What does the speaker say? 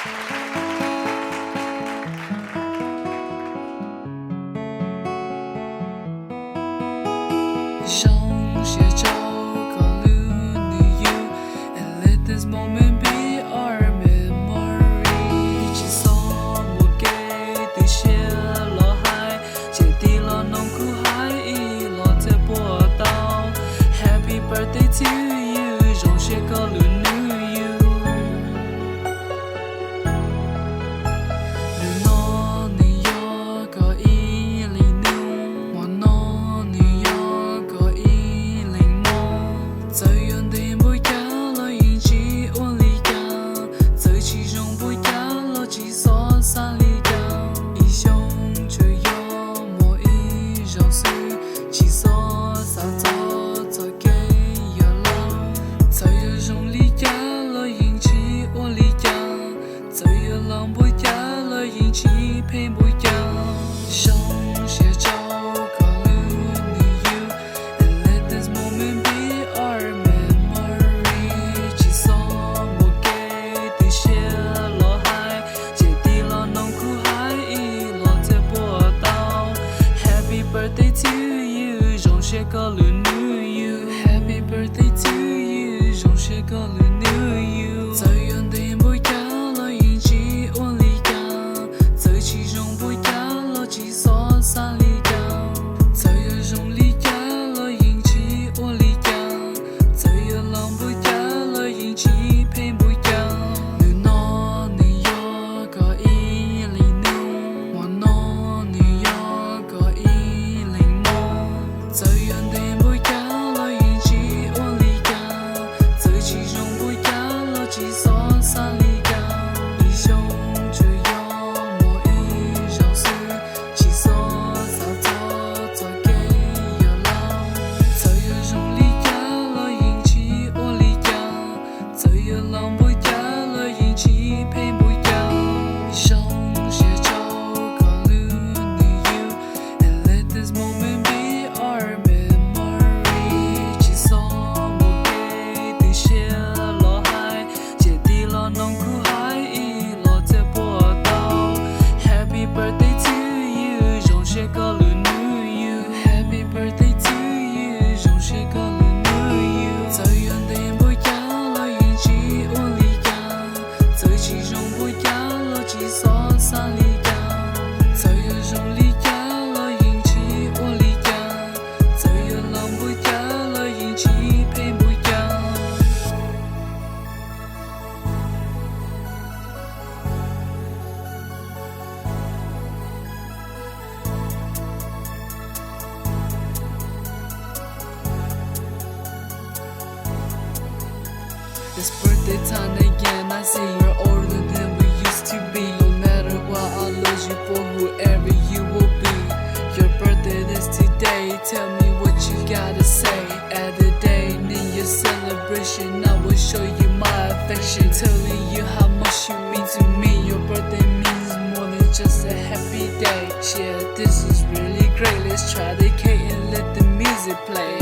上写着 call you and let this moment be our memory。一起送我给地写了海，接地了农苦海，遗落在波涛。Happy birthday to you， 容写 call you。配不一样，上写着 call you and let this moment be our memory。寄送我给地写了海，接地了农苦海，遗落在波涛。Happy birthday to you， 容写 call you。Happy birthday to you， 容写 call you。最远的不一样了，引起我离开。其中不要了几所三里港，最有用力要了引起我力量，最有浪不要了引起配不要。你诺你有个一零六，我诺你有个一零六，最远的不要了引起我力量，最其中不要了几所三里港，一胸只有。浪不要了，引起配不要。上写着 call you and let this moment be our memory。寄送我给地写了海，接地了农苦海，遗落在波涛。Happy birthday to you， 容写 call you。Happy birthday to you， 容写 call you。最远的人不要了，引起。其中不要了几所三里港，最有用力要了引起我力量，最有浪不要了引起配不要。It's birthday time again, I see you're older than we used to be. No matter what, I'll love you for whoever you will be. Your birthday is today, tell me what you gotta say. At the day, in your celebration, I will show you my affection. Telling you how much you mean to me. Your birthday means more than just a happy day. Yeah, this is really great, let's try the cake and let the music play.